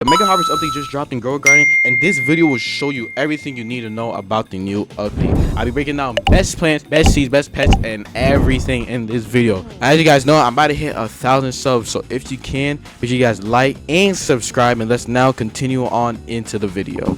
The Mega Harvest update just dropped in Grow Garden, and this video will show you everything you need to know about the new update. I'll be breaking down best plants, best seeds, best pets, and everything in this video. As you guys know, I'm about to hit 1,000 subs, so if you can, make sure you guys like and subscribe, and let's now continue on into the video.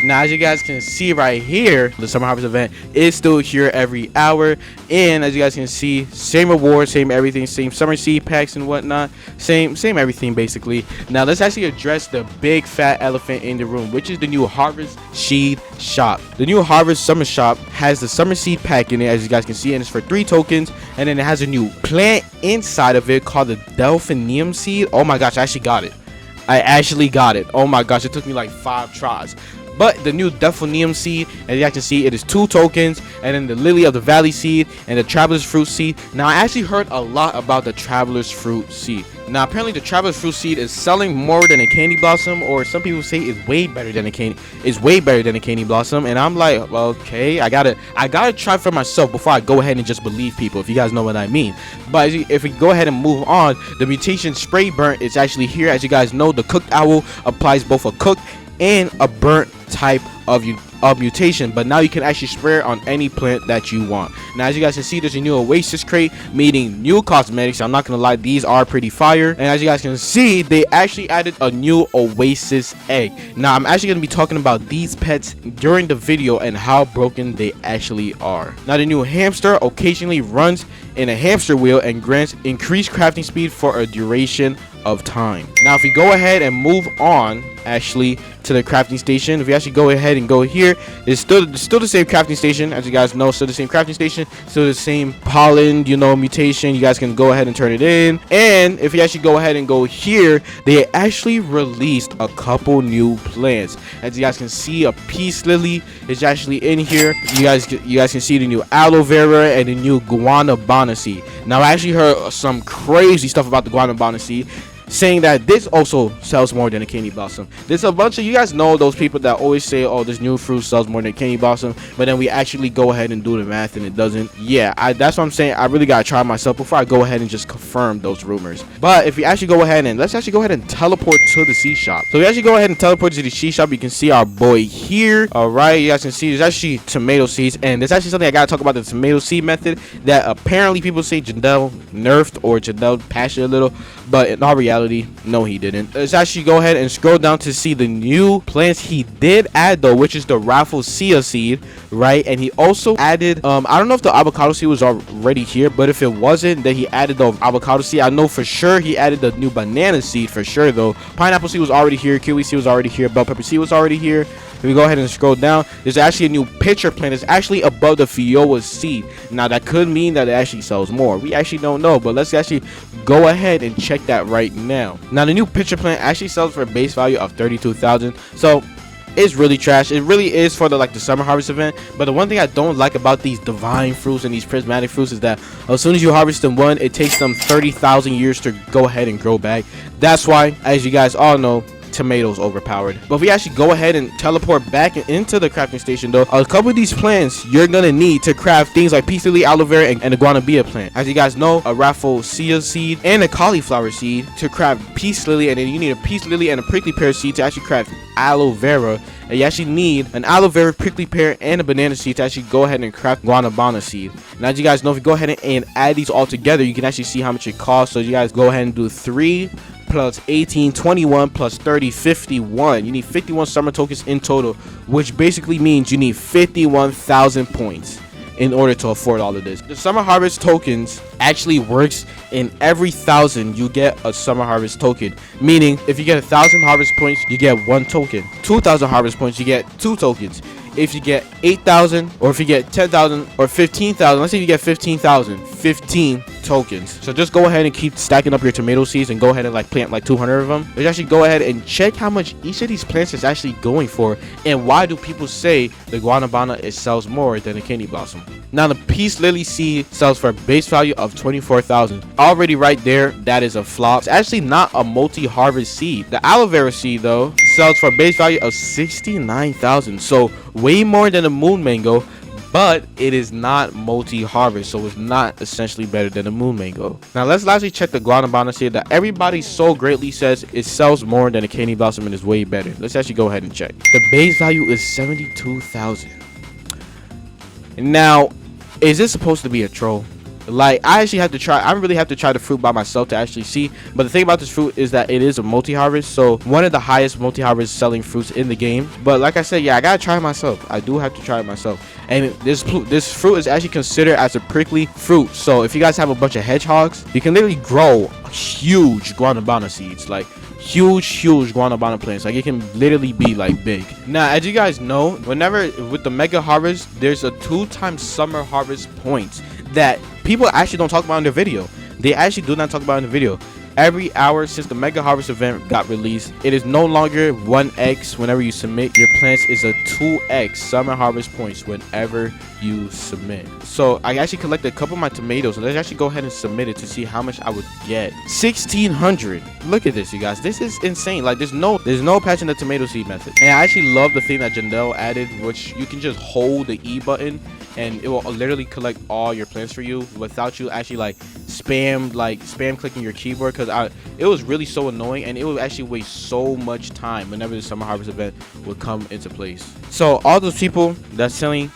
Now, as you guys can see right here, the Summer Harvest event is still here every hour, and as you guys can see, same rewards, same everything, same summer seed packs and whatnot, same everything basically. Now, let's actually address the big fat elephant in the room, which is the new Harvest Seed Shop. The new Harvest Summer Shop has the summer seed pack in it, as you guys can see, and it's for 3 tokens, and then it has a new plant inside of it called the Delphinium seed. Oh my gosh, I actually got it. Oh my gosh, it took me like 5 tries. But the new Delphinium seed, as you guys can see, it is 2 tokens, and then the Lily of the Valley seed and the Traveler's Fruit seed. Now, I actually heard a lot about the Traveler's Fruit seed. Now, apparently the Traveler's Fruit seed is selling more than a Candy Blossom, or some people say it's way better than a Candy Blossom. And I'm like, well, okay, I gotta try for myself before I go ahead and just believe people, if you guys know what I mean. But if we go ahead and move on, the Mutation Spray Burnt is actually here. As you guys know, the Cooked Owl applies both a cooked and a burnt type of mutation, but now you can actually spray it on any plant that you want. Now, as you guys can see, there's a new Oasis crate, meaning new cosmetics. I'm not gonna lie, these are pretty fire. And as you guys can see, they actually added a new Oasis egg. Now, I'm actually gonna be talking about these pets during the video and how broken they actually are. Now, the new hamster occasionally runs in a hamster wheel and grants increased crafting speed for a duration of time. Now, if we go ahead and move on actually to the crafting station, if we actually go ahead and go here, it's still the same crafting station. As you guys know, still the same crafting station, still the same pollen, mutation. You guys can go ahead and turn it in. And if you actually go ahead and go here, they actually released a couple new plants. As you guys can see, a peace lily is actually in here. You guys can see the new aloe vera and the new guanabana seed. Now, I actually heard some crazy stuff about the guanabana seed, saying that this also sells more than a Candy Blossom. There's a bunch of, you guys know those people that always say, oh, this new fruit sells more than Candy Blossom, but then we actually go ahead and do the math and it doesn't. Yeah, that's what I'm saying. I really gotta try myself before I go ahead and just confirm those rumors. But if we actually go ahead and let's actually go ahead and teleport to the seed shop. So we actually go ahead and teleport to the seed shop. You can see our boy here. All right, you guys can see there's actually tomato seeds, and there's actually something I gotta talk about, the tomato seed method that apparently people say Jandel nerfed or Jandel patched it a little, but in all reality, no, he didn't. Let's actually go ahead and scroll down to see the new plants he did add though, which is the Rafflesia seed, right? And he also added I don't know if the avocado seed was already here, but if it wasn't, then he added the avocado seed. I know for sure he added the new banana seed for sure though. Pineapple seed was already here, kiwi seed was already here, bell pepper seed was already here. If we go ahead and scroll down, there's actually a new pitcher plant. It's actually above the Fioa seed. Now, that could mean that it actually sells more. We actually don't know, but let's actually go ahead and check that right now. Now, the new pitcher plant actually sells for a base value of 32,000. So it's really trash. It really is for the summer harvest event. But the one thing I don't like about these divine fruits and these prismatic fruits is that as soon as you harvest them one, it takes them 30,000 years to go ahead and grow back. That's why, as you guys all know, tomatoes overpowered. But if we actually go ahead and teleport back into the crafting station though, a couple of these plants you're gonna need to craft things like peace lily, aloe vera, and a guanabana plant. As you guys know, a Rafflesia seed and a cauliflower seed to craft peace lily, and then you need a peace lily and a prickly pear seed to actually craft aloe vera. And you actually need an aloe vera, prickly pear, and a banana seed to actually go ahead and craft guanabana seed. Now, as you guys know, if you go ahead and add these all together, you can actually see how much it costs. So you guys go ahead and do 3 plus 18, 21 plus 30, 51. You need 51 summer tokens in total, which basically means you need 51,000 points in order to afford all of this. The summer harvest tokens actually works in every 1,000 you get a summer harvest token, meaning if you get 1,000 harvest points, you get 1 token. 2,000 harvest points, you get 2 tokens. If you get 8,000, or if you get 10,000 or 15,000, let's say you get 15,000, 15 tokens. So just go ahead and keep stacking up your tomato seeds and go ahead and plant 200 of them. Let's actually go ahead and check how much each of these plants is actually going for, and why do people say the guanabana sells more than the Candy Blossom. Now, the peace lily seed sells for a base value of 24,000. Already right there, that is a flop. It's actually not a multi-harvest seed. The aloe vera seed though sells for a base value of 69,000. So way more than a moon mango, but it is not multi-harvest, so it's not essentially better than the moon mango. Now let's lastly check the guanabana seed that everybody so greatly says it sells more than the candy blossom and is way better. Let's actually go ahead and check. The base value is 72,000. Now, is this supposed to be a troll? Like, I actually have to try. I really have to try the fruit by myself to actually see. But the thing about this fruit is that it is a multi-harvest, so one of the highest multi-harvest selling fruits in the game. But like I said, yeah, I gotta try it myself. I do have to try it myself. And this fruit is actually considered as a prickly fruit. So if you guys have a bunch of hedgehogs, you can literally grow huge guanabana seeds, like huge guanabana plants. Like, it can literally be like big. Now, as you guys know, whenever with the mega harvest, there's a 2x summer harvest point that people actually don't talk about in their video. They actually do not talk about in the video. Every hour since the mega harvest event got released, it is no longer 1x whenever you submit your plants. Is a 2x summer harvest points whenever you submit. So I actually collected a couple of my tomatoes, so let's actually go ahead and submit it to see how much I would get. 1,600. Look at this, you guys. This is insane. Like, there's no patch in the tomato seed method. And I actually love the thing that Janelle added, which you can just hold the E button and it will literally collect all your plants for you without you actually like spam clicking your keyboard, because it was really so annoying, and it would actually waste so much time whenever the summer harvest event would come into place. So all those people that's saying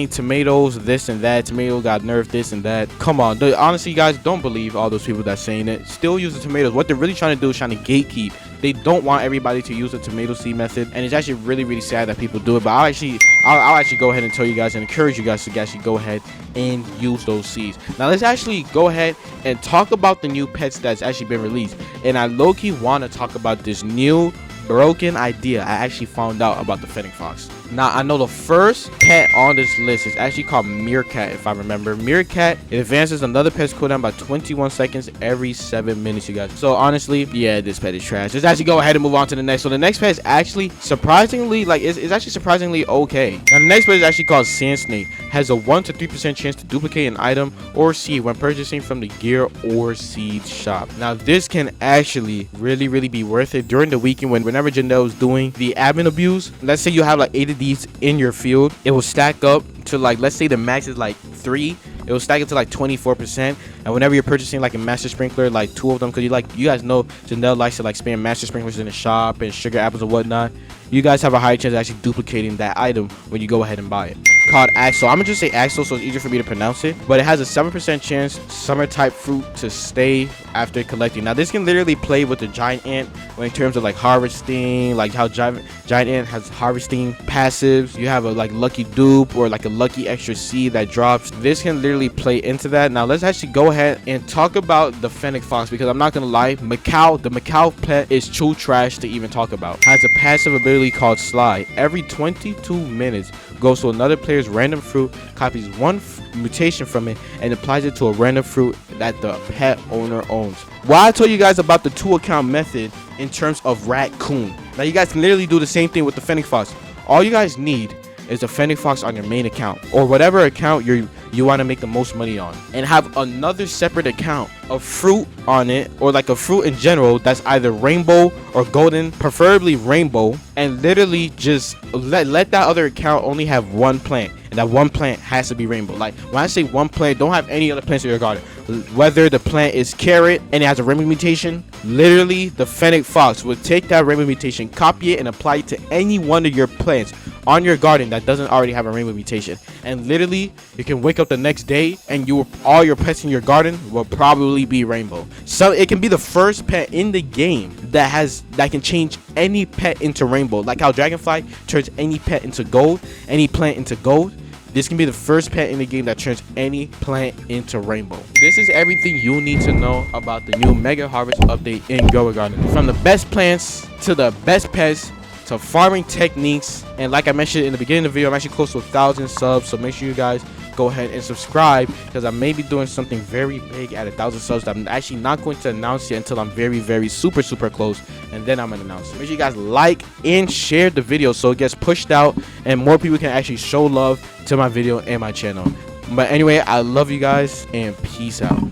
tomatoes this and that, tomato got nerfed this and that, come on, honestly guys, don't believe all those people that's saying it. Still use the tomatoes. What they're really trying to do is trying to gatekeep. They don't want everybody to use the tomato seed method, and it's actually really sad that people do it. But I'll actually go ahead and tell you guys and encourage you guys to actually go ahead and use those seeds. Now let's actually go ahead and talk about the new pets that's actually been released. And I low-key want to talk about this new broken idea I actually found out about the Fenic Fox. Now, I know the first pet on this list is actually called Meerkat, if I remember. Meerkat, it advances another pet's cooldown by 21 seconds every 7 minutes, you guys. So honestly, yeah, this pet is trash. Let's actually go ahead and move on to the next. So the next pet is actually surprisingly, like, it's actually surprisingly okay. Now the next pet is actually called Sand Snake. Has a 1 to 3% chance to duplicate an item or seed when purchasing from the gear or seed shop. Now this can actually really be worth it during the weekend whenever Janelle is doing the admin abuse. Let's say you have like 8 of these in your field, it will stack up to, like, let's say the max is like 3, it will stack up to like 24%. And whenever you're purchasing like a master sprinkler, like 2 of them, because you guys know Janelle likes to like spam master sprinklers in the shop and sugar apples and whatnot, you guys have a higher chance of actually duplicating that item when you go ahead and buy it. Called Axel. I'm gonna just say Axel so it's easier for me to pronounce it, but it has a 7% chance summer type fruit to stay after collecting. Now this can literally play with the giant ant in terms of like harvesting, like how giant ant has harvesting passives. You have a like lucky dupe or like a lucky extra seed that drops. This can literally play into that. Now let's actually go ahead and talk about the Fenic Fox, because I'm not gonna lie, the Macau pet is too trash to even talk about. Has a passive ability called Slide. Every 22 minutes goes to another player's random fruit, copies one mutation from it, and applies it to a random fruit that the pet owner owns. Well, I told you guys about the 2-account method in terms of Raccoon. Now you guys can literally do the same thing with the Fenic Fox. All you guys need is a Fenic Fox on your main account, or whatever account you want to make the most money on, and have another separate account of fruit on it, or like a fruit in general that's either rainbow or golden, preferably rainbow, and literally just let that other account only have one plant, and that one plant has to be rainbow. Like, when I say one plant, don't have any other plants in your garden. Whether the plant is carrot and it has a rainbow mutation, literally the Fenic Fox will take that rainbow mutation, copy it, and apply it to any one of your plants on your garden that doesn't already have a rainbow mutation. And literally you can wake up the next day and all your pets in your garden will probably be rainbow. So it can be the first pet in the game that can change any pet into rainbow, like how Dragonfly turns any pet into gold, any plant into gold. This can be the first pet in the game that turns any plant into rainbow. This is everything you need to know about the new Mega Harvest update in Grow Garden. From the best plants to the best pets to farming techniques. And like I mentioned in the beginning of the video, I'm actually close to 1,000 subs. So make sure you guys go ahead and subscribe, because I may be doing something very big at 1,000 subs that I'm actually not going to announce yet until I'm very super close, and then I'm gonna announce it. Make sure you guys like and share the video so it gets pushed out and more people can actually show love to my video and my channel. But anyway, I love you guys and peace out.